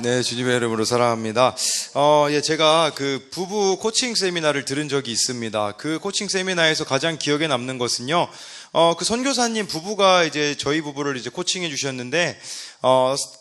네, 주님의 이름으로 사랑합니다. 제가 그 부부 코칭 세미나를 들은 적이 있습니다. 그 코칭 세미나에서 가장 기억에 남는 것은요, 그 선교사님 부부가 이제 저희 부부를 이제 코칭해 주셨는데,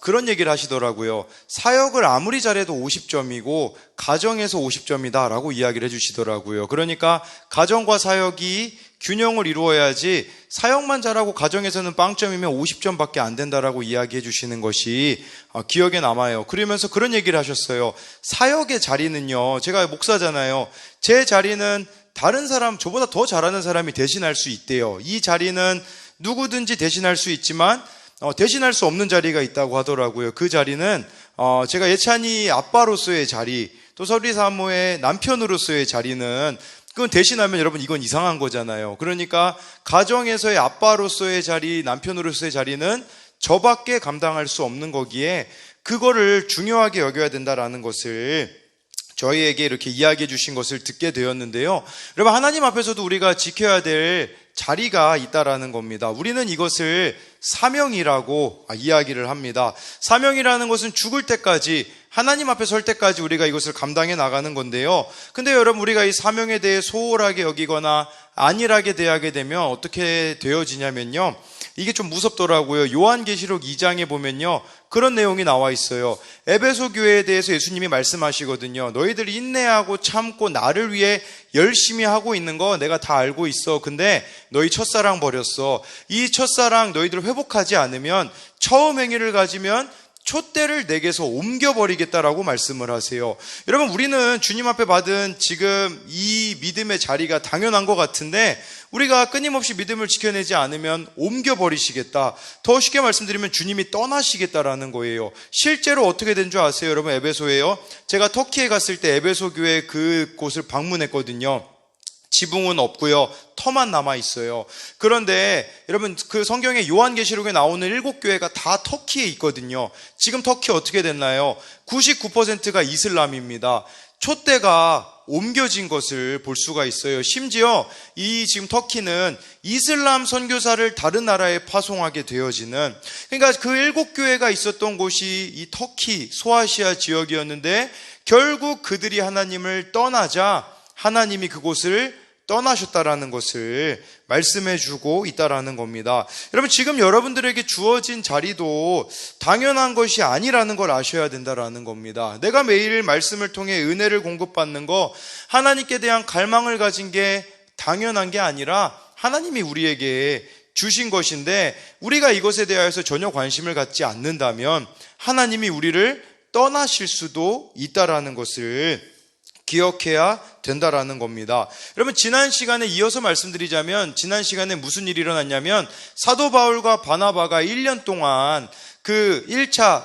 그런 얘기를 하시더라고요. 사역을 아무리 잘해도 50점이고, 가정에서 50점이다 라고 이야기를 해주시더라고요. 그러니까, 가정과 사역이 균형을 이루어야지 사역만 잘하고 가정에서는 빵점이면 50점밖에 안 된다라고 이야기해 주시는 것이 기억에 남아요. 그러면서 그런 얘기를 하셨어요. 사역의 자리는요, 제가 목사잖아요. 제 자리는 다른 사람, 저보다 더 잘하는 사람이 대신할 수 있대요. 이 자리는 누구든지 대신할 수 있지만 대신할 수 없는 자리가 있다고 하더라고요. 그 자리는 제가 예찬이 아빠로서의 자리, 또 설리 사모의 남편으로서의 자리는 그건 대신하면 여러분 이건 이상한 거잖아요. 그러니까 가정에서의 아빠로서의 자리, 남편으로서의 자리는 저밖에 감당할 수 없는 거기에 그거를 중요하게 여겨야 된다라는 것을 저희에게 이렇게 이야기해 주신 것을 듣게 되었는데요. 여러분, 하나님 앞에서도 우리가 지켜야 될 자리가 있다라는 겁니다. 우리는 이것을 사명이라고 이야기를 합니다. 사명이라는 것은 죽을 때까지, 하나님 앞에 설 때까지 우리가 이것을 감당해 나가는 건데요. 근데 여러분, 우리가 이 사명에 대해 소홀하게 여기거나 안일하게 대하게 되면 어떻게 되어지냐면요, 이게 좀 무섭더라고요. 요한계시록 2장에 보면요, 그런 내용이 나와 있어요. 에베소 교회에 대해서 예수님이 말씀하시거든요. 너희들이 인내하고 참고 나를 위해 열심히 하고 있는 거 내가 다 알고 있어. 근데 너희 첫사랑 버렸어. 이 첫사랑 너희들 회복하지 않으면, 처음 행위를 가지면 촛대를 내게서 옮겨버리겠다라고 말씀을 하세요. 여러분, 우리는 주님 앞에 받은 지금 이 믿음의 자리가 당연한 것 같은데, 우리가 끊임없이 믿음을 지켜내지 않으면 옮겨버리시겠다. 더 쉽게 말씀드리면 주님이 떠나시겠다라는 거예요. 실제로 어떻게 된 줄 아세요? 여러분, 에베소에요. 제가 터키에 갔을 때 에베소 교회 그곳을 방문했거든요. 지붕은 없고요, 터만 남아 있어요. 그런데 여러분, 그 성경에 요한계시록에 나오는 7교회가 다 터키에 있거든요. 지금 터키 어떻게 됐나요? 99%가 이슬람입니다. 촛대가 옮겨진 것을 볼 수가 있어요. 심지어 이 지금 터키는 이슬람 선교사를 다른 나라에 파송하게 되어지는, 그러니까 그 7교회가 있었던 곳이 이 터키 소아시아 지역이었는데, 결국 그들이 하나님을 떠나자 하나님이 그곳을 떠나셨다라는 것을 말씀해 주고 있다라는 겁니다. 여러분, 지금 여러분들에게 주어진 자리도 당연한 것이 아니라는 걸 아셔야 된다라는 겁니다. 내가 매일 말씀을 통해 은혜를 공급받는 거, 하나님께 대한 갈망을 가진 게 당연한 게 아니라 하나님이 우리에게 주신 것인데, 우리가 이것에 대하여서 전혀 관심을 갖지 않는다면 하나님이 우리를 떠나실 수도 있다라는 것을 기억해야 된다라는 겁니다. 여러분, 지난 시간에 이어서 말씀드리자면, 지난 시간에 무슨 일이 일어났냐면, 사도 바울과 바나바가 1년 동안 그 1차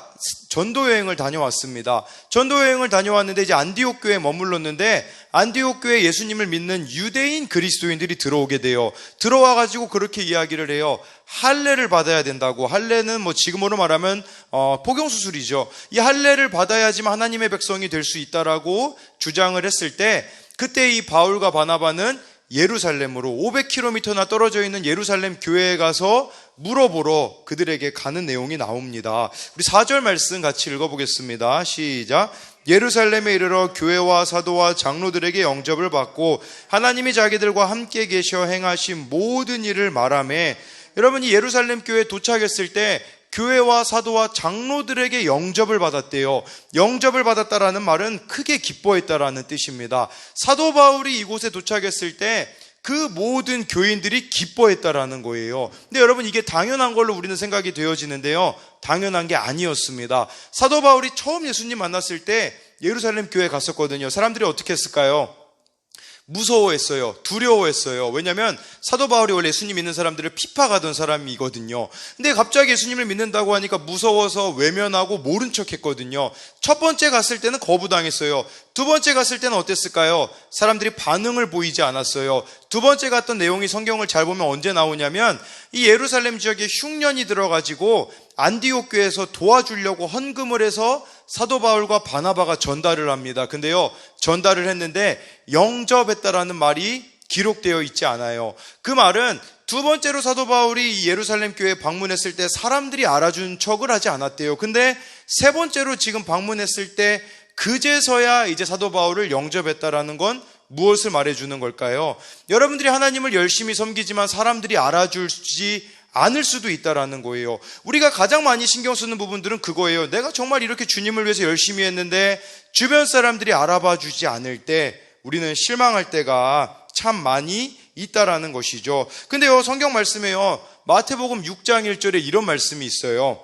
전도 여행을 다녀왔습니다. 전도 여행을 다녀왔는데 이제 안디옥 교회에 머물렀는데, 안디옥 교회에 예수님을 믿는 유대인 그리스도인들이 들어오게 돼요. 들어와가지고 그렇게 이야기를 해요. 할례를 받아야 된다고. 할례는 뭐 지금으로 말하면 포경수술이죠. 이 할례를 받아야지만 하나님의 백성이 될 수 있다라고 주장을 했을 때, 그때 이 바울과 바나바는 예루살렘으로 500km나 떨어져 있는 예루살렘 교회에 가서 물어보러 그들에게 가는 내용이 나옵니다. 우리 4절 말씀 같이 읽어보겠습니다. 시작. 예루살렘에 이르러 교회와 사도와 장로들에게 영접을 받고 하나님이 자기들과 함께 계셔 행하신 모든 일을 말하며, 여러분이 예루살렘 교회에 도착했을 때 교회와 사도와 장로들에게 영접을 받았대요. 영접을 받았다라는 말은 크게 기뻐했다라는 뜻입니다. 사도 바울이 이곳에 도착했을 때 그 모든 교인들이 기뻐했다라는 거예요. 근데 여러분, 이게 당연한 걸로 우리는 생각이 되어지는데요, 당연한 게 아니었습니다. 사도 바울이 처음 예수님 만났을 때 예루살렘 교회에 갔었거든요. 사람들이 어떻게 했을까요? 무서워했어요. 두려워했어요. 왜냐하면 사도 바울이 원래 예수님 믿는 사람들을 핍박하던 사람이거든요. 근데 갑자기 예수님을 믿는다고 하니까 무서워서 외면하고 모른 척했거든요. 첫 번째 갔을 때는 거부당했어요. 두 번째 갔을 때는 어땠을까요? 사람들이 반응을 보이지 않았어요. 두 번째 갔던 내용이 성경을 잘 보면 언제 나오냐면, 이 예루살렘 지역에 흉년이 들어가지고 안디옥 교회에서 도와주려고 헌금을 해서 사도 바울과 바나바가 전달을 합니다. 근데요, 전달을 했는데 영접했다라는 말이 기록되어 있지 않아요. 그 말은 두 번째로 사도 바울이 이 예루살렘 교회에 방문했을 때 사람들이 알아준 척을 하지 않았대요. 근데 세 번째로 지금 방문했을 때 그제서야 이제 사도 바울을 영접했다라는 건 무엇을 말해주는 걸까요? 여러분들이 하나님을 열심히 섬기지만 사람들이 알아주지 않을 수도 있다라는 거예요. 우리가 가장 많이 신경 쓰는 부분들은 그거예요. 내가 정말 이렇게 주님을 위해서 열심히 했는데 주변 사람들이 알아봐 주지 않을 때 우리는 실망할 때가 참 많이 있다라는 것이죠. 근데요, 성경 말씀에요, 마태복음 6장 1절에 이런 말씀이 있어요.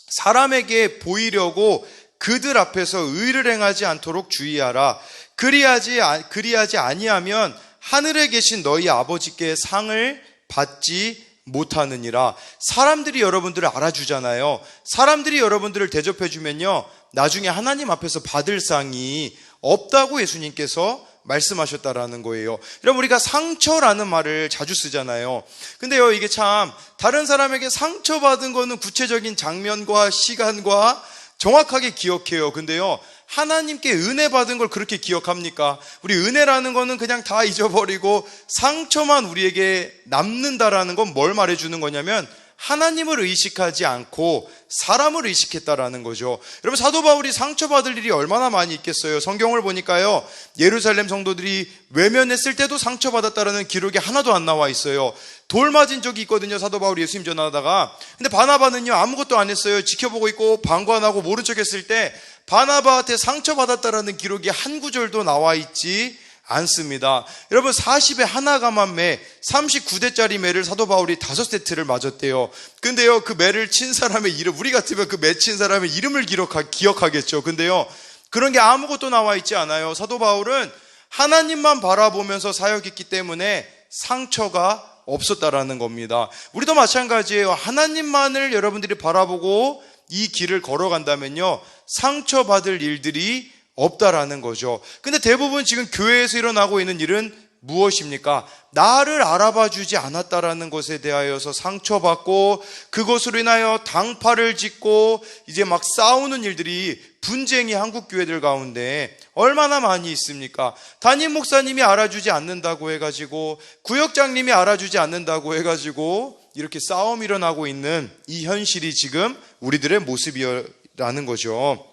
사람에게 보이려고 그들 앞에서 의를 행하지 않도록 주의하라. 그리하지 아니하면 하늘에 계신 너희 아버지께 상을 받지 못하느니라. 사람들이 여러분들을 알아주잖아요. 사람들이 여러분들을 대접해주면요, 나중에 하나님 앞에서 받을 상이 없다고 예수님께서 말씀하셨다라는 거예요. 여러분, 우리가 상처라는 말을 자주 쓰잖아요. 근데요, 이게 참 다른 사람에게 상처받은 거는 구체적인 장면과 시간과 정확하게 기억해요. 근데요, 하나님께 은혜 받은 걸 그렇게 기억합니까? 우리 은혜라는 거는 그냥 다 잊어버리고 상처만 우리에게 남는다라는 건 뭘 말해주는 거냐면 하나님을 의식하지 않고 사람을 의식했다라는 거죠. 여러분, 사도 바울이 상처받을 일이 얼마나 많이 있겠어요. 성경을 보니까요, 예루살렘 성도들이 외면했을 때도 상처받았다라는 기록이 하나도 안 나와 있어요. 돌 맞은 적이 있거든요. 사도 바울이 예수님 전하다가. 근데 바나바는요, 아무것도 안 했어요. 지켜보고 있고 방관하고 모른 척 했을 때 바나바한테 상처받았다라는 기록이 한 구절도 나와 있지 않습니다. 여러분, 40에 하나 감한 매, 39대짜리 매를 사도 바울이 5세트를 맞았대요. 근데요, 그 매를 친 사람의 이름, 우리 같으면 그 매 친 사람의 이름을 기억하겠죠. 근데요, 그런 게 아무것도 나와 있지 않아요. 사도 바울은 하나님만 바라보면서 사역했기 때문에 상처가 없었다라는 겁니다. 우리도 마찬가지예요. 하나님만을 여러분들이 바라보고 이 길을 걸어간다면요, 상처받을 일들이 없다라는 거죠. 근데 대부분 지금 교회에서 일어나고 있는 일은 무엇입니까? 나를 알아봐 주지 않았다라는 것에 대하여서 상처받고 그것으로 인하여 당파를 짓고 이제 막 싸우는 일들이, 분쟁이 한국 교회들 가운데 얼마나 많이 있습니까? 담임 목사님이 알아주지 않는다고 해가지고, 구역장님이 알아주지 않는다고 해가지고 이렇게 싸움이 일어나고 있는 이 현실이 지금 우리들의 모습이라는 거죠.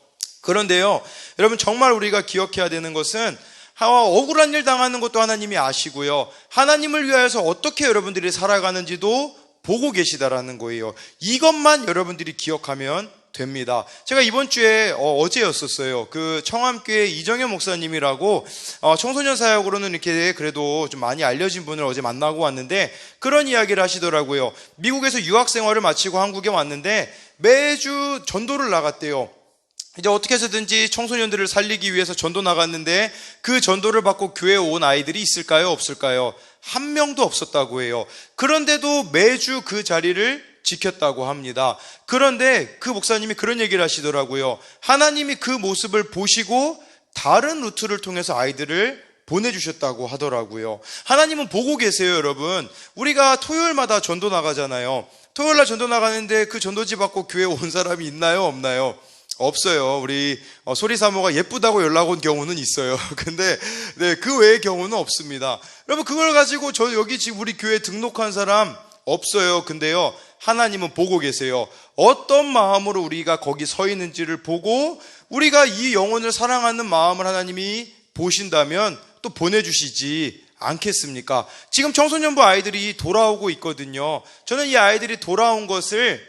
그런데요, 여러분, 정말 우리가 기억해야 되는 것은 억울한 일 당하는 것도 하나님이 아시고요, 하나님을 위하여서 어떻게 여러분들이 살아가는지도 보고 계시다라는 거예요. 이것만 여러분들이 기억하면 됩니다. 제가 이번 주에 어제였었어요. 그 청암교회 이정현 목사님이라고 청소년 사역으로는 이렇게 그래도 좀 많이 알려진 분을 어제 만나고 왔는데 그런 이야기를 하시더라고요. 미국에서 유학 생활을 마치고 한국에 왔는데 매주 전도를 나갔대요. 이제 어떻게 해서든지 청소년들을 살리기 위해서 전도 나갔는데 그 전도를 받고 교회에 온 아이들이 있을까요? 없을까요? 한 명도 없었다고 해요. 그런데도 매주 그 자리를 지켰다고 합니다. 그런데 그 목사님이 그런 얘기를 하시더라고요. 하나님이 그 모습을 보시고 다른 루트를 통해서 아이들을 보내주셨다고 하더라고요. 하나님은 보고 계세요, 여러분. 우리가 토요일마다 전도 나가잖아요. 토요일날 전도 나가는데 그 전도지 받고 교회에 온 사람이 있나요? 없나요? 없어요. 우리 소리사모가 예쁘다고 연락 온 경우는 있어요. 근데 그 외의 경우는 없습니다. 여러분, 그걸 가지고 여기 지금 우리 교회에 등록한 사람 없어요. 근데요, 하나님은 보고 계세요. 어떤 마음으로 우리가 거기 서 있는지를 보고 우리가 이 영혼을 사랑하는 마음을 하나님이 보신다면 또 보내주시지 않겠습니까? 지금 청소년부 아이들이 돌아오고 있거든요. 저는 이 아이들이 돌아온 것을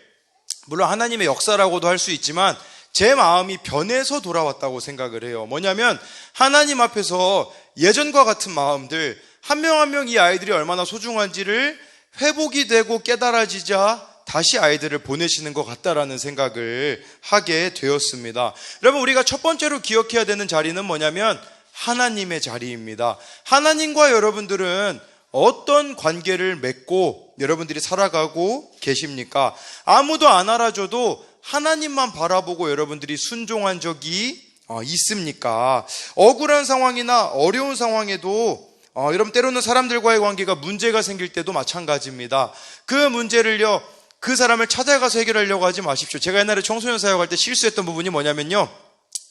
물론 하나님의 역사라고도 할 수 있지만 제 마음이 변해서 돌아왔다고 생각을 해요. 뭐냐면 하나님 앞에서 예전과 같은 마음들, 한 명 한 명 이 아이들이 얼마나 소중한지를 회복이 되고 깨달아지자 다시 아이들을 보내시는 것 같다라는 생각을 하게 되었습니다. 여러분, 우리가 첫 번째로 기억해야 되는 자리는 뭐냐면 하나님의 자리입니다. 하나님과 여러분들은 어떤 관계를 맺고 여러분들이 살아가고 계십니까? 아무도 안 알아줘도 하나님만 바라보고 여러분들이 순종한 적이 있습니까? 억울한 상황이나 어려운 상황에도 여러분, 때로는 사람들과의 관계가 문제가 생길 때도 마찬가지입니다. 그 문제를요, 그 사람을 찾아가서 해결하려고 하지 마십시오. 제가 옛날에 청소년 사역할 때 실수했던 부분이 뭐냐면요,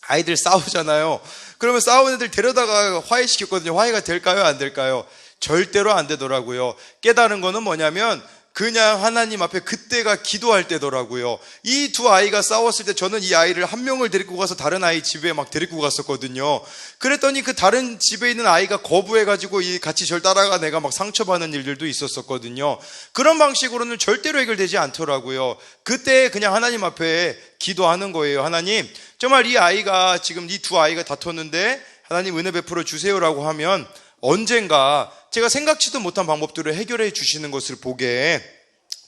아이들 싸우잖아요. 그러면 싸우는 애들 데려다가 화해시켰거든요. 화해가 될까요? 안 될까요? 절대로 안 되더라고요. 깨달은 거는 뭐냐면 그냥 하나님 앞에 그때가 기도할 때더라고요. 이 두 아이가 싸웠을 때 저는 이 아이를 한 명을 데리고 가서 다른 아이 집에 막 데리고 갔었거든요. 그랬더니 그 다른 집에 있는 아이가 거부해가지고 같이 절 따라가 내가 막 상처받는 일들도 있었었거든요. 그런 방식으로는 절대로 해결되지 않더라고요. 그때 그냥 하나님 앞에 기도하는 거예요. 하나님, 정말 이 아이가 지금 이 두 아이가 다퉜는데 하나님 은혜 베풀어 주세요라고 하면 언젠가 제가 생각지도 못한 방법들을 해결해 주시는 것을 보게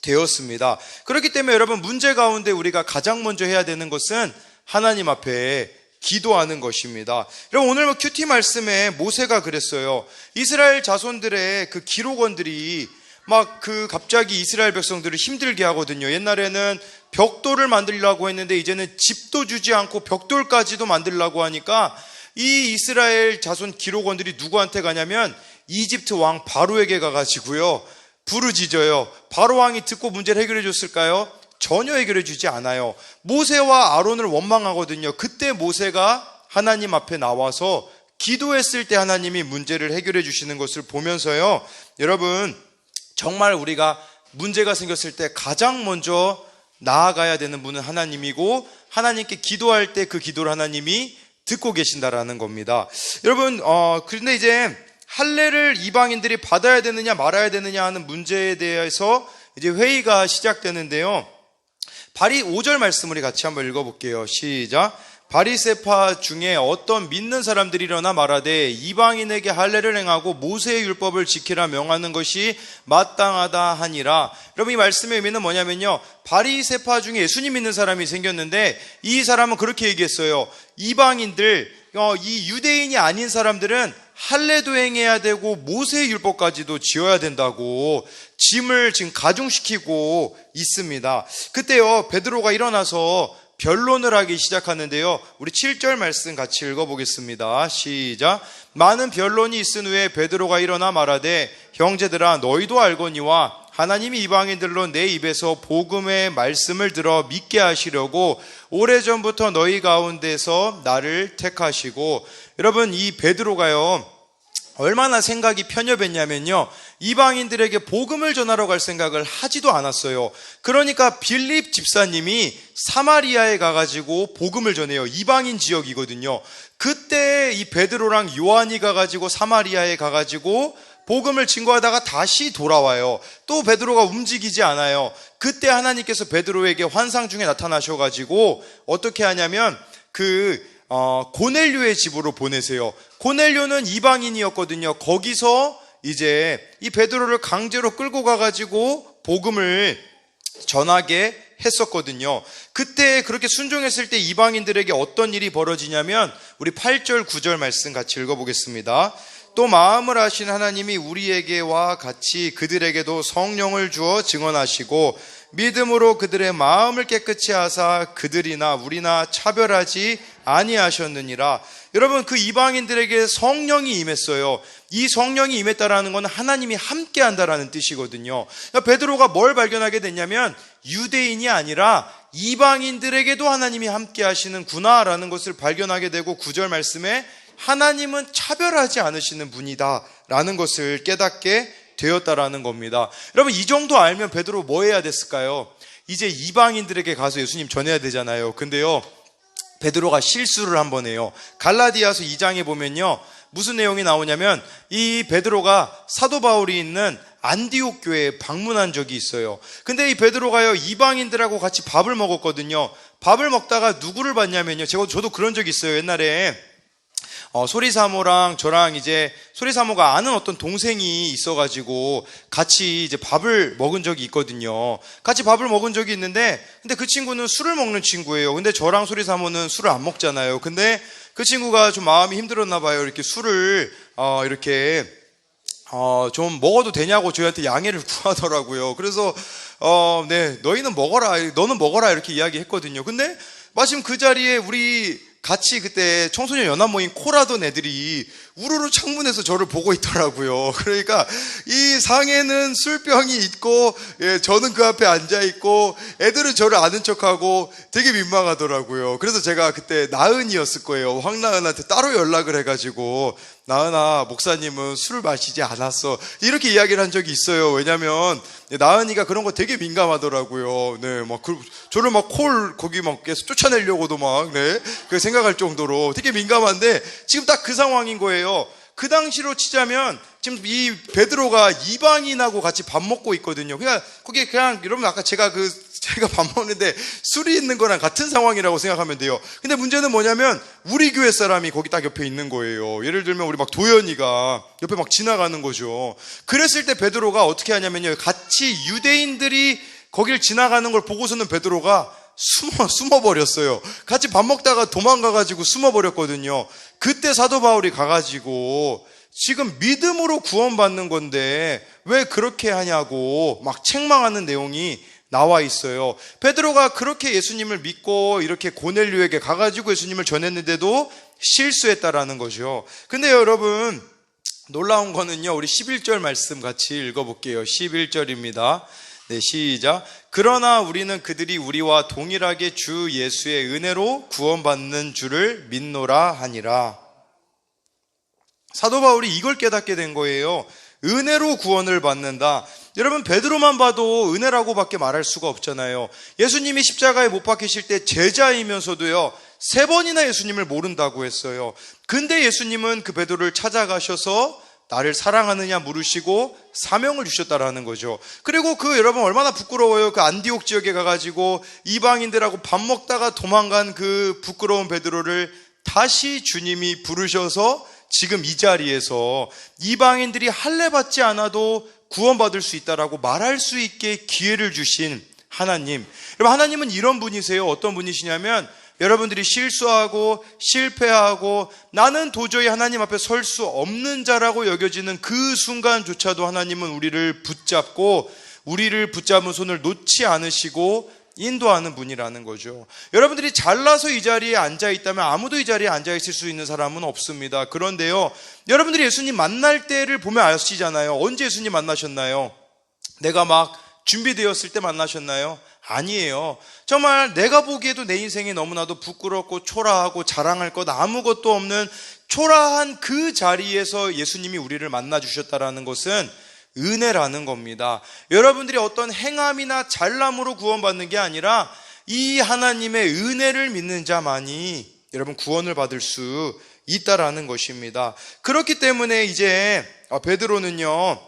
되었습니다. 그렇기 때문에 여러분, 문제 가운데 우리가 가장 먼저 해야 되는 것은 하나님 앞에 기도하는 것입니다. 여러분, 오늘 큐티 말씀에 모세가 그랬어요. 이스라엘 자손들의 그 기록원들이 막 갑자기 이스라엘 백성들을 힘들게 하거든요. 옛날에는 벽돌을 만들려고 했는데 이제는 집도 주지 않고 벽돌까지도 만들려고 하니까 이 이스라엘 자손 기록원들이 누구한테 가냐면 이집트 왕 바로에게 가가지고요, 부르짖어요. 바로 왕이 듣고 문제를 해결해 줬을까요? 전혀 해결해 주지 않아요. 모세와 아론을 원망하거든요. 그때 모세가 하나님 앞에 나와서 기도했을 때 하나님이 문제를 해결해 주시는 것을 보면서요, 여러분, 정말 우리가 문제가 생겼을 때 가장 먼저 나아가야 되는 분은 하나님이고, 하나님께 기도할 때 그 기도를 하나님이 듣고 계신다라는 겁니다. 여러분, 그런데 이제 할례를 이방인들이 받아야 되느냐 말아야 되느냐 하는 문제에 대해서 이제 회의가 시작되는데요. 5절 말씀 우리 같이 한번 읽어볼게요. 시작. 바리새파 중에 어떤 믿는 사람들이 일어나 말하되 이방인에게 할례를 행하고 모세의 율법을 지키라 명하는 것이 마땅하다 하니라. 여러분, 이 말씀의 의미는 뭐냐면요, 바리새파 중에 예수님 믿는 사람이 생겼는데 이 사람은 그렇게 얘기했어요. 이방인들, 이 유대인이 아닌 사람들은 할례도 행해야 되고 모세의 율법까지도 지어야 된다고 짐을 지금 가중시키고 있습니다. 그때요, 베드로가 일어나서 변론을 하기 시작하는데요. 우리 7절 말씀 같이 읽어보겠습니다. 시작. 많은 변론이 있은 후에 베드로가 일어나 말하되 형제들아, 너희도 알거니와 하나님이 이방인들로 내 입에서 복음의 말씀을 들어 믿게 하시려고 오래전부터 너희 가운데서 나를 택하시고. 여러분, 이 베드로가요, 얼마나 생각이 편협했냐면요, 이방인들에게 복음을 전하러 갈 생각을 하지도 않았어요. 그러니까 빌립 집사님이 사마리아에 가가지고 복음을 전해요. 이방인 지역이거든요. 그때 이 베드로랑 요한이 가가지고 사마리아에 가가지고 복음을 증거하다가 다시 돌아와요. 또 베드로가 움직이지 않아요. 그때 하나님께서 베드로에게 환상 중에 나타나셔가지고 어떻게 하냐면 고넬료의 집으로 보내세요. 고넬료는 이방인이었거든요. 거기서 이제 이 베드로를 강제로 끌고 가가지고 복음을 전하게 했었거든요. 그때 그렇게 순종했을 때 이방인들에게 어떤 일이 벌어지냐면 우리 8절 9절 말씀 같이 읽어보겠습니다. 또 마음을 하신 하나님이 우리에게와 같이 그들에게도 성령을 주어 증언하시고 믿음으로 그들의 마음을 깨끗이 하사 그들이나 우리나 차별하지 아니하셨느니라. 여러분, 그 이방인들에게 성령이 임했어요. 이 성령이 임했다라는 건 하나님이 함께 한다라는 뜻이거든요. 베드로가 뭘 발견하게 됐냐면 유대인이 아니라 이방인들에게도 하나님이 함께 하시는구나라는 것을 발견하게 되고 9절 말씀에 하나님은 차별하지 않으시는 분이다 라는 것을 깨닫게 되었다라는 겁니다. 여러분, 이 정도 알면 베드로 뭐 해야 됐을까요? 이제 이방인들에게 가서 예수님 전해야 되잖아요. 근데요, 베드로가 실수를 한번 해요. 갈라디아서 2장에 보면요, 무슨 내용이 나오냐면 이 베드로가 사도 바울이 있는 안디옥 교회에 방문한 적이 있어요. 근데 이 베드로가요, 이방인들하고 같이 밥을 먹었거든요. 밥을 먹다가 누구를 봤냐면요, 저도 그런 적이 있어요. 옛날에 소리사모랑 저랑 이제 소리사모가 아는 어떤 동생이 있어가지고 같이 이제 밥을 먹은 적이 있거든요. 같이 밥을 먹은 적이 있는데, 근데 그 친구는 술을 먹는 친구예요. 근데 저랑 소리사모는 술을 안 먹잖아요. 근데 그 친구가 좀 마음이 힘들었나 봐요. 이렇게 술을 좀 먹어도 되냐고 저희한테 양해를 구하더라고요. 그래서 네, 너는 먹어라 이렇게 이야기했거든요. 근데 마침 그 자리에 우리 같이 그때 청소년 연합 모임 코라던 애들이 우르르 창문에서 저를 보고 있더라고요. 그러니까 이 상에는 술병이 있고, 예, 저는 그 앞에 앉아 있고, 애들은 저를 아는 척하고 되게 민망하더라고요. 그래서 제가 그때 나은이였을 거예요. 황나은한테 따로 연락을 해가지고, 나은아, 목사님은 술을 마시지 않았어, 이렇게 이야기를 한 적이 있어요. 왜냐면 나은이가 그런 거 되게 민감하더라고요. 네, 막 저를 막 거기 막 계속 쫓아내려고도 막, 네, 그 생각할 정도로 되게 민감한데, 지금 딱 그 상황인 거예요. 그 당시로 치자면 지금 이 베드로가 이방인하고 같이 밥 먹고 있거든요. 그러니까 거기에 그냥, 여러분 아까 제가 밥 먹는데 술이 있는 거랑 같은 상황이라고 생각하면 돼요. 근데 문제는 뭐냐면 우리 교회 사람이 거기 딱 옆에 있는 거예요. 예를 들면 우리 막 도연이가 옆에 막 지나가는 거죠. 그랬을 때 베드로가 어떻게 하냐면요, 같이 유대인들이 거길 지나가는 걸 보고서는 베드로가 숨어버렸어요. 같이 밥 먹다가 도망가가지고 숨어버렸거든요. 그때 사도 바울이 가가지고 지금 믿음으로 구원받는 건데 왜 그렇게 하냐고 막 책망하는 내용이 나와 있어요. 베드로가 그렇게 예수님을 믿고 이렇게 고넬료에게 가가지고 예수님을 전했는데도 실수했다라는 거죠. 근데 여러분, 놀라운 거는요, 우리 11절 말씀 같이 읽어볼게요. 11절입니다. 네, 시작. 그러나 우리는 그들이 우리와 동일하게 주 예수의 은혜로 구원받는 줄을 믿노라 하니라. 사도 바울이 이걸 깨닫게 된 거예요. 은혜로 구원을 받는다. 여러분, 베드로만 봐도 은혜라고밖에 말할 수가 없잖아요. 예수님이 십자가에 못 박히실 때 제자이면서도요, 3번이나 예수님을 모른다고 했어요. 근데 예수님은 그 베드로를 찾아가셔서 나를 사랑하느냐 물으시고 사명을 주셨다라는 거죠. 그리고 여러분 얼마나 부끄러워요. 그 안디옥 지역에 가가지고 이방인들하고 밥 먹다가 도망간 그 부끄러운 베드로를 다시 주님이 부르셔서 지금 이 자리에서 이방인들이 할례 받지 않아도 구원받을 수 있다라고 말할 수 있게 기회를 주신 하나님. 여러분, 하나님은 이런 분이세요. 어떤 분이시냐면, 여러분들이 실수하고 실패하고 나는 도저히 하나님 앞에 설 수 없는 자라고 여겨지는 그 순간조차도 하나님은 우리를 붙잡은 손을 놓지 않으시고 인도하는 분이라는 거죠. 여러분들이 잘나서 이 자리에 앉아 있다면 아무도 이 자리에 앉아 있을 수 있는 사람은 없습니다. 그런데요, 여러분들이 예수님 만날 때를 보면 아시잖아요. 언제 예수님 만나셨나요? 내가 막 준비되었을 때 만나셨나요? 아니에요. 정말 내가 보기에도 내 인생이 너무나도 부끄럽고 초라하고 자랑할 것 아무것도 없는 초라한 그 자리에서 예수님이 우리를 만나주셨다라는 것은 은혜라는 겁니다. 여러분들이 어떤 행함이나 잘남으로 구원받는 게 아니라 이 하나님의 은혜를 믿는 자만이 여러분 구원을 받을 수 있다라는 것입니다. 그렇기 때문에 이제 베드로는요,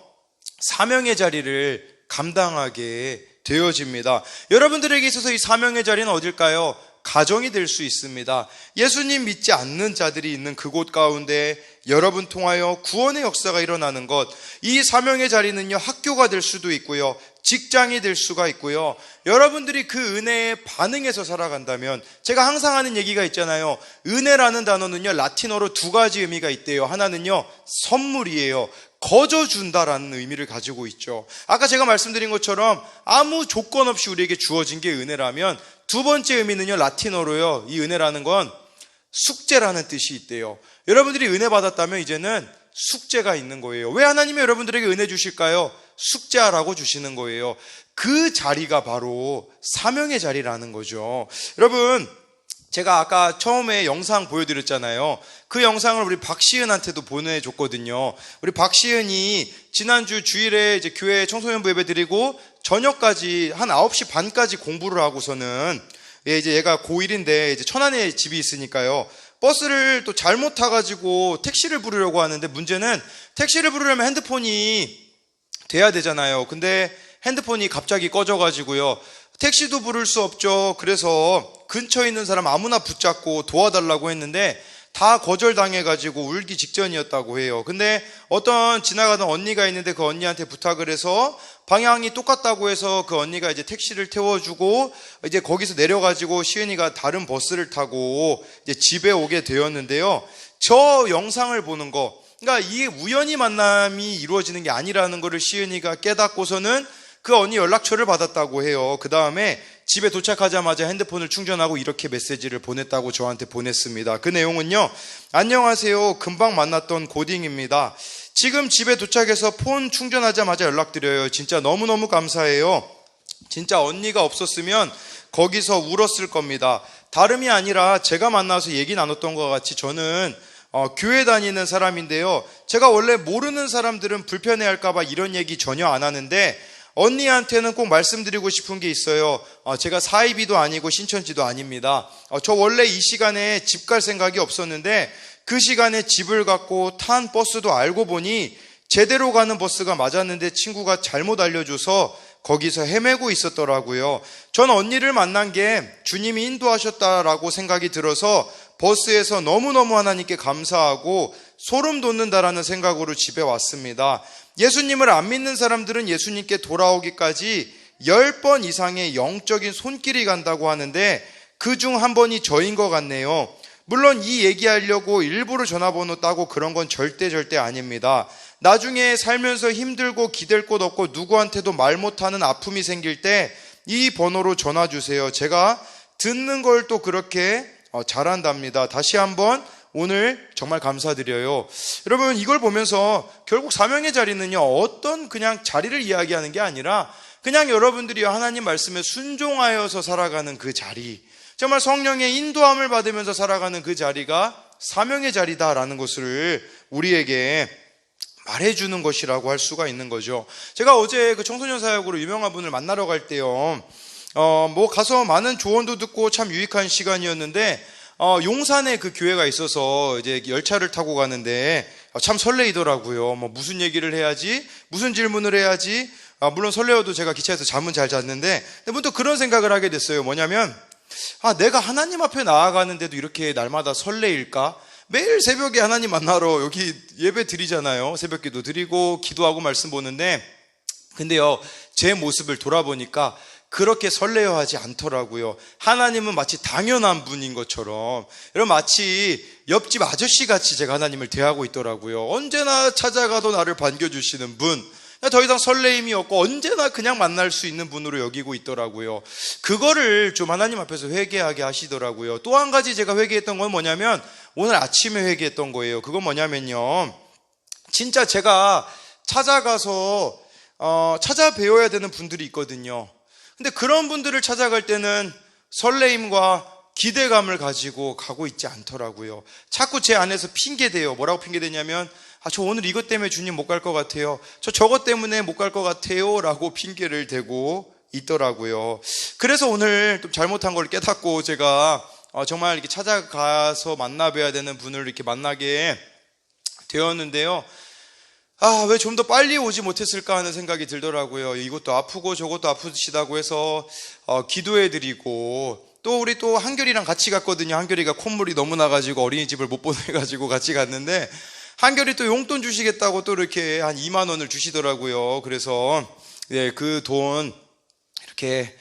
사명의 자리를 감당하게 되어집니다. 여러분들에게 있어서 이 사명의 자리는 어딜까요? 가정이 될 수 있습니다. 예수님 믿지 않는 자들이 있는 그곳 가운데 여러분 통하여 구원의 역사가 일어나는 것, 이 사명의 자리는요, 학교가 될 수도 있고요, 직장이 될 수가 있고요. 여러분들이 그 은혜에 반응해서 살아간다면, 제가 항상 하는 얘기가 있잖아요. 은혜라는 단어는요, 라틴어로 2가지 의미가 있대요. 하나는요, 선물이에요. 거저 준다라는 의미를 가지고 있죠. 아까 제가 말씀드린 것처럼 아무 조건 없이 우리에게 주어진 게 은혜라면, 2번째 의미는요, 라틴어로요, 이 은혜라는 건 숙제라는 뜻이 있대요. 여러분들이 은혜 받았다면 이제는 숙제가 있는 거예요. 왜 하나님이 여러분들에게 은혜 주실까요? 숙제하라고 주시는 거예요. 그 자리가 바로 사명의 자리라는 거죠. 여러분, 제가 아까 처음에 영상 보여드렸잖아요. 그 영상을 우리 박시은한테도 보내줬거든요. 우리 박시은이 지난주 주일에 이제 교회 청소년부 예배 드리고 저녁까지 한 9시 반까지 공부를 하고서는, 이제 얘가 고1인데 이제 천안에 집이 있으니까요, 버스를 또 잘못 타가지고 택시를 부르려고 하는데, 문제는 택시를 부르려면 핸드폰이 돼야 되잖아요. 근데 핸드폰이 갑자기 꺼져가지고요, 택시도 부를 수 없죠. 그래서 근처에 있는 사람 아무나 붙잡고 도와달라고 했는데 다 거절당해가지고 울기 직전이었다고 해요. 근데 어떤 지나가던 언니가 있는데 그 언니한테 부탁을 해서 방향이 똑같다고 해서 그 언니가 이제 택시를 태워주고 이제 거기서 내려가지고 시은이가 다른 버스를 타고 이제 집에 오게 되었는데요. 저 영상을 보는 거, 그러니까 이게 우연히 만남이 이루어지는 게 아니라는 거를 시은이가 깨닫고서는 그 언니 연락처를 받았다고 해요. 그 다음에 집에 도착하자마자 핸드폰을 충전하고 이렇게 메시지를 보냈다고 저한테 보냈습니다. 그 내용은요, 안녕하세요. 금방 만났던 고딩입니다. 지금 집에 도착해서 폰 충전하자마자 연락드려요. 진짜 너무너무 감사해요. 진짜 언니가 없었으면 거기서 울었을 겁니다. 다름이 아니라 제가 만나서 얘기 나눴던 것 같이 저는 교회 다니는 사람인데요. 제가 원래 모르는 사람들은 불편해할까봐 이런 얘기 전혀 안 하는데 언니한테는 꼭 말씀드리고 싶은 게 있어요. 제가 사이비도 아니고 신천지도 아닙니다. 저 원래 이 시간에 집 갈 생각이 없었는데 그 시간에 집을 갖고 탄 버스도 알고 보니 제대로 가는 버스가 맞았는데 친구가 잘못 알려줘서 거기서 헤매고 있었더라고요. 전 언니를 만난 게 주님이 인도하셨다라고 생각이 들어서 버스에서 너무너무 하나님께 감사하고 소름 돋는다라는 생각으로 집에 왔습니다. 예수님을 안 믿는 사람들은 예수님께 돌아오기까지 10번 이상의 영적인 손길이 간다고 하는데 그중 한 번이 저인 것 같네요. 물론 이 얘기하려고 일부러 전화번호 따고 그런 건 절대 아닙니다. 나중에 살면서 힘들고 기댈 곳 없고 누구한테도 말 못하는 아픔이 생길 때 이 번호로 전화 주세요. 제가 듣는 걸 또 그렇게 잘한답니다. 다시 한번 오늘 정말 감사드려요. 여러분, 이걸 보면서 결국 사명의 자리는요, 어떤 그냥 자리를 이야기하는 게 아니라 그냥 여러분들이 하나님 말씀에 순종하여서 살아가는 그 자리, 정말 성령의 인도함을 받으면서 살아가는 그 자리가 사명의 자리다라는 것을 우리에게 말해주는 것이라고 할 수가 있는 거죠. 제가 어제 그 청소년 사역으로 유명한 분을 만나러 갈 때요, 가서 많은 조언도 듣고 참 유익한 시간이었는데, 용산에 그 교회가 있어서 이제 열차를 타고 가는데 참 설레이더라고요. 무슨 얘기를 해야지, 무슨 질문을 해야지. 물론 설레어도 제가 기차에서 잠은 잘 잤는데, 근데 문득 그런 생각을 하게 됐어요. 뭐냐면, 내가 하나님 앞에 나아가는데도 이렇게 날마다 설레일까? 매일 새벽에 하나님 만나러 여기 예배 드리잖아요. 새벽기도 드리고 기도하고 말씀 보는데, 근데요, 제 모습을 돌아보니까 그렇게 설레어하지 않더라고요. 하나님은 마치 당연한 분인 것처럼, 여러분, 마치 옆집 아저씨 같이 제가 하나님을 대하고 있더라고요. 언제나 찾아가도 나를 반겨주시는 분, 더 이상 설레임이 없고 언제나 그냥 만날 수 있는 분으로 여기고 있더라고요. 그거를 좀 하나님 앞에서 회개하게 하시더라고요. 또 한 가지 제가 회개했던 건 뭐냐면, 오늘 아침에 회개했던 거예요. 그건 뭐냐면요, 진짜 제가 찾아가서 찾아뵈어야 되는 분들이 있거든요. 근데 그런 분들을 찾아갈 때는 설레임과 기대감을 가지고 가고 있지 않더라고요. 자꾸 제 안에서 핑계대요. 뭐라고 핑계대냐면, 저 오늘 이것 때문에 주님 못 갈 것 같아요. 저 저것 때문에 못 갈 것 같아요. 라고 핑계를 대고 있더라고요. 그래서 오늘 좀 잘못한 걸 깨닫고 제가 정말 이렇게 찾아가서 만나봐야 되는 분을 이렇게 만나게 되었는데요. 왜 좀 더 빨리 오지 못했을까 하는 생각이 들더라고요. 이것도 아프고 저것도 아프시다고 해서 기도해드리고, 또 우리 또 한결이랑 같이 갔거든요. 한결이가 콧물이 너무 나가지고 어린이집을 못 보내가지고 같이 갔는데, 한결이 또 용돈 주시겠다고 또 이렇게 한 2만 원을 주시더라고요. 그래서 그 돈 이렇게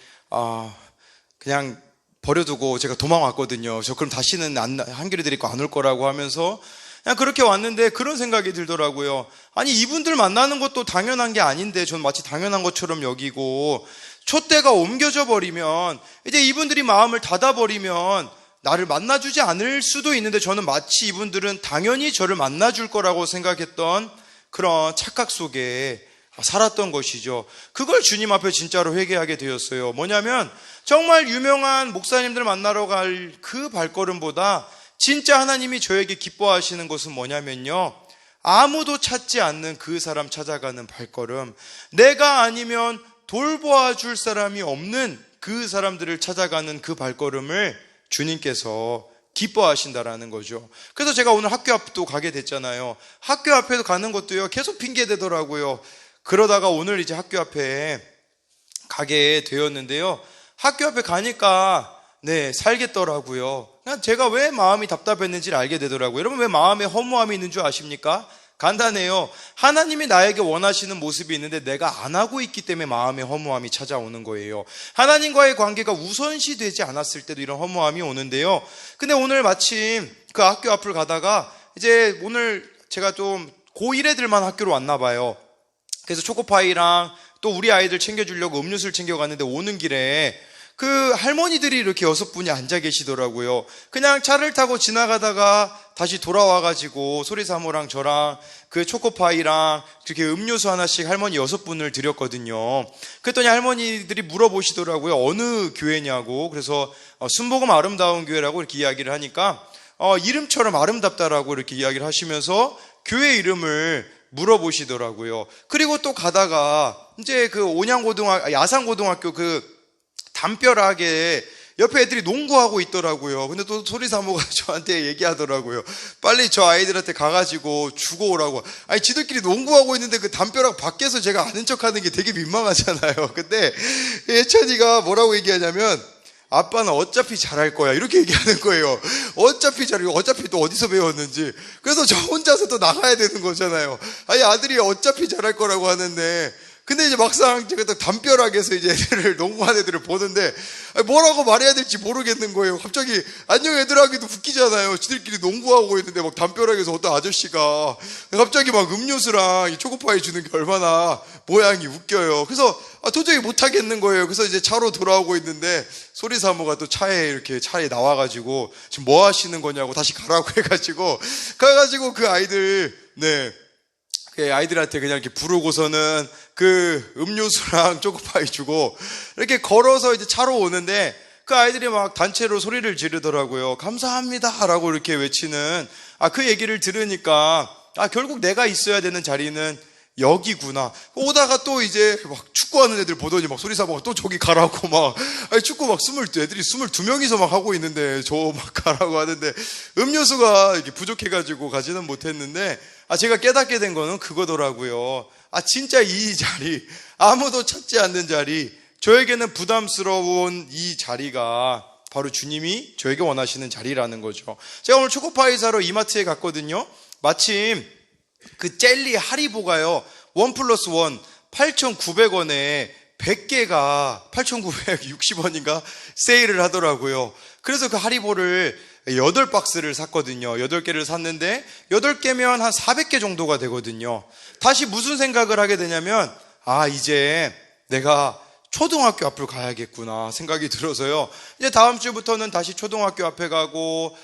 그냥 버려두고 제가 도망왔거든요. 저 그럼 다시는 한결이 데리고 안 올 거라고 하면서 그냥 그렇게 왔는데, 그런 생각이 들더라고요. 아니, 이분들 만나는 것도 당연한 게 아닌데 전 마치 당연한 것처럼 여기고, 촛대가 옮겨져 버리면, 이제 이분들이 마음을 닫아버리면 나를 만나주지 않을 수도 있는데, 저는 마치 이분들은 당연히 저를 만나줄 거라고 생각했던 그런 착각 속에 살았던 것이죠. 그걸 주님 앞에 진짜로 회개하게 되었어요. 뭐냐면, 정말 유명한 목사님들 만나러 갈 그 발걸음보다 진짜 하나님이 저에게 기뻐하시는 것은 뭐냐면요, 아무도 찾지 않는 그 사람 찾아가는 발걸음, 내가 아니면 돌보아 줄 사람이 없는 그 사람들을 찾아가는 그 발걸음을 주님께서 기뻐하신다라는 거죠. 그래서 제가 오늘 학교 앞도 가게 됐잖아요. 학교 앞에도 가는 것도요, 계속 핑계대더라고요. 그러다가 오늘 이제 학교 앞에 가게 되었는데요, 학교 앞에 가니까 살겠더라고요. 그냥 제가 왜 마음이 답답했는지를 알게 되더라고요. 여러분, 왜 마음에 허무함이 있는 줄 아십니까? 간단해요. 하나님이 나에게 원하시는 모습이 있는데 내가 안 하고 있기 때문에 마음의 허무함이 찾아오는 거예요. 하나님과의 관계가 우선시 되지 않았을 때도 이런 허무함이 오는데요. 근데 오늘 마침 그 학교 앞을 가다가, 이제 오늘 제가 좀 고1 애들만 학교로 왔나 봐요. 그래서 초코파이랑 또 우리 아이들 챙겨주려고 음료수를 챙겨갔는데, 오는 길에 그 할머니들이 이렇게 6분이 앉아 계시더라고요. 그냥 차를 타고 지나가다가 다시 돌아와가지고 소리사모랑 저랑 그 초코파이랑 그렇게 음료수 하나씩 할머니 6분을 드렸거든요. 그랬더니 할머니들이 물어보시더라고요. 어느 교회냐고. 그래서 순복음 아름다운 교회라고 이렇게 이야기를 하니까 이름처럼 아름답다라고 이렇게 이야기를 하시면서 교회 이름을 물어보시더라고요. 그리고 또 가다가 이제 그 야산고등학교 그 담벼락에 옆에 애들이 농구하고 있더라고요. 근데 또 소리사모가 저한테 얘기하더라고요. 빨리 저 아이들한테 가가지고 주고 오라고. 아니, 지들끼리 농구하고 있는데 그 담벼락 밖에서 제가 아는 척 하는 게 되게 민망하잖아요. 근데 예찬이가 뭐라고 얘기하냐면, 아빠는 어차피 잘할 거야, 이렇게 얘기하는 거예요. 어차피 또 어디서 배웠는지. 그래서 저 혼자서 또 나가야 되는 거잖아요. 아니, 아들이 어차피 잘할 거라고 하는데, 근데 이제 막상 제가 또 담벼락에서 이제 애들을, 농구하는 애들을 보는데 뭐라고 말해야 될지 모르겠는 거예요. 갑자기 안녕 얘들아 하기도 웃기잖아요. 지들끼리 농구하고 있는데 막 담벼락에서 어떤 아저씨가 갑자기 막 음료수랑 이 초코파이 주는 게 얼마나 모양이 웃겨요. 그래서 도저히 못하겠는 거예요. 그래서 이제 차로 돌아오고 있는데 소리사모가 또 차에 나와가지고 지금 뭐 하시는 거냐고 다시 가라고 해가지고 가가지고 그 아이들한테 그냥 이렇게 부르고서는 그 음료수랑 초코파이 주고 이렇게 걸어서 이제 차로 오는데 그 아이들이 막 단체로 소리를 지르더라고요. 감사합니다 라고 이렇게 외치는 그 얘기를 들으니까 결국 내가 있어야 되는 자리는 여기구나. 오다가 또 이제 막 축구하는 애들 보더니 막 소리사모가 또 저기 가라고 막, 축구 막 애들이 22명이서 막 하고 있는데 저 막 가라고 하는데 음료수가 이렇게 부족해가지고 가지는 못했는데 제가 깨닫게 된 거는 그거더라고요. 진짜 이 자리, 아무도 찾지 않는 자리, 저에게는 부담스러운 이 자리가 바로 주님이 저에게 원하시는 자리라는 거죠. 제가 오늘 초코파이 사러 이마트에 갔거든요. 마침 그 젤리 하리보가요, 1+1 8,900원에 100개가 8,960원인가 세일을 하더라고요. 그래서 그 하리보를 8박스를 샀거든요. 8개를 샀는데 8개면 한 400개 정도가 되거든요. 다시 무슨 생각을 하게 되냐면 이제 내가 초등학교 앞으로 가야겠구나 생각이 들어서요. 이제 다음 주부터는 다시 초등학교 앞에 가고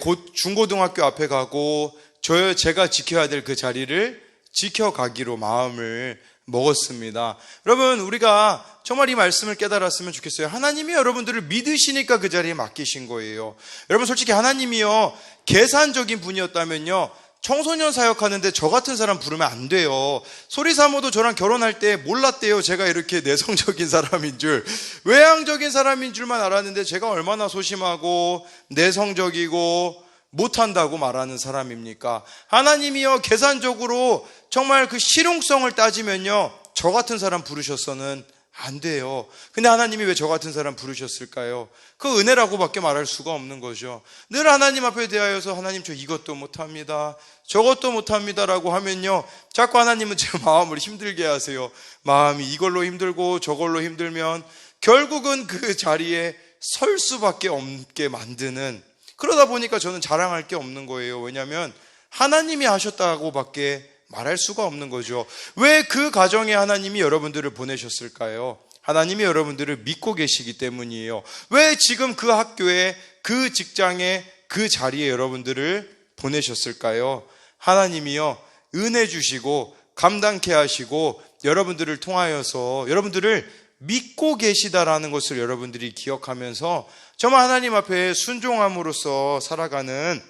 곧 중고등학교 앞에 가고 제가 지켜야 될 그 자리를 지켜가기로 마음을 먹었습니다. 여러분, 우리가 정말 이 말씀을 깨달았으면 좋겠어요. 하나님이 여러분들을 믿으시니까 그 자리에 맡기신 거예요. 여러분, 솔직히 하나님이요, 계산적인 분이었다면요, 청소년 사역하는데 저 같은 사람 부르면 안 돼요. 소리사모도 저랑 결혼할 때 몰랐대요. 제가 이렇게 내성적인 사람인 줄, 외향적인 사람인 줄만 알았는데 제가 얼마나 소심하고 내성적이고 못한다고 말하는 사람입니까? 하나님이요, 계산적으로 정말 그 실용성을 따지면요, 저 같은 사람 부르셔서는 안 돼요. 근데 하나님이 왜 저 같은 사람 부르셨을까요? 그 은혜라고밖에 말할 수가 없는 거죠. 늘 하나님 앞에 대하여서 하나님 저 이것도 못합니다, 저것도 못합니다라고 하면요, 자꾸 하나님은 제 마음을 힘들게 하세요. 마음이 이걸로 힘들고 저걸로 힘들면 결국은 그 자리에 설 수밖에 없게 만드는, 그러다 보니까 저는 자랑할 게 없는 거예요. 왜냐하면 하나님이 하셨다고밖에 말할 수가 없는 거죠. 왜 그 가정에 하나님이 여러분들을 보내셨을까요? 하나님이 여러분들을 믿고 계시기 때문이에요. 왜 지금 그 학교에, 그 직장에, 그 자리에 여러분들을 보내셨을까요? 하나님이요, 은혜 주시고 감당케 하시고 여러분들을 통하여서 여러분들을 믿고 계시다라는 것을 여러분들이 기억하면서 정말 하나님 앞에 순종함으로써 살아가는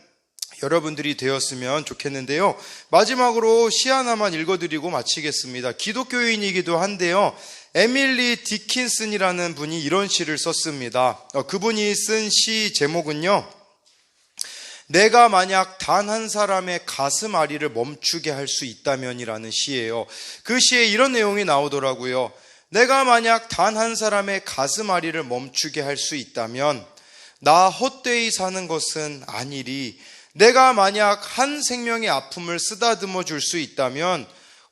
여러분들이 되었으면 좋겠는데요. 마지막으로 시 하나만 읽어드리고 마치겠습니다. 기독교인이기도 한데요, 에밀리 디킨슨이라는 분이 이런 시를 썼습니다. 그분이 쓴 시 제목은요, 내가 만약 단 한 사람의 가슴 아리를 멈추게 할 수 있다면이라는 시예요. 그 시에 이런 내용이 나오더라고요. 내가 만약 단 한 사람의 가슴 아리를 멈추게 할 수 있다면 나 헛되이 사는 것은 아니리. 내가 만약 한 생명의 아픔을 쓰다듬어 줄 수 있다면,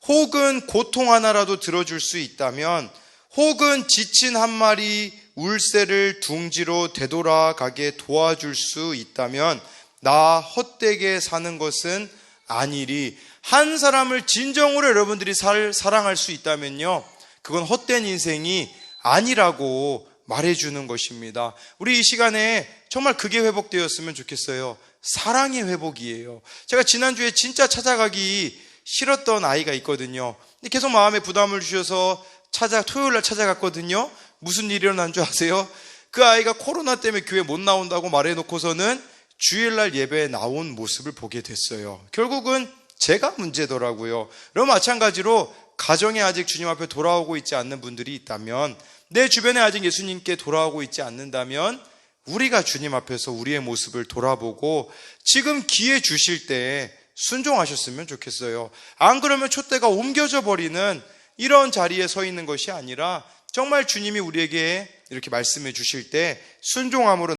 혹은 고통 하나라도 들어줄 수 있다면, 혹은 지친 한 마리 울새를 둥지로 되돌아가게 도와줄 수 있다면 나 헛되게 사는 것은 아니리. 한 사람을 진정으로 여러분들이 사랑할 수 있다면요, 그건 헛된 인생이 아니라고 말해주는 것입니다. 우리 이 시간에 정말 그게 회복되었으면 좋겠어요. 사랑의 회복이에요. 제가 지난주에 진짜 찾아가기 싫었던 아이가 있거든요. 근데 계속 마음에 부담을 주셔서 토요일 날 찾아갔거든요. 무슨 일이 일어난 줄 아세요? 그 아이가 코로나 때문에 교회 못 나온다고 말해놓고서는 주일날 예배에 나온 모습을 보게 됐어요. 결국은 제가 문제더라고요. 그럼 마찬가지로 가정에 아직 주님 앞에 돌아오고 있지 않는 분들이 있다면, 내 주변에 아직 예수님께 돌아오고 있지 않는다면 우리가 주님 앞에서 우리의 모습을 돌아보고 지금 기회 주실 때 순종하셨으면 좋겠어요. 안 그러면 촛대가 옮겨져 버리는 이런 자리에 서 있는 것이 아니라 정말 주님이 우리에게 이렇게 말씀해 주실 때 순종함으로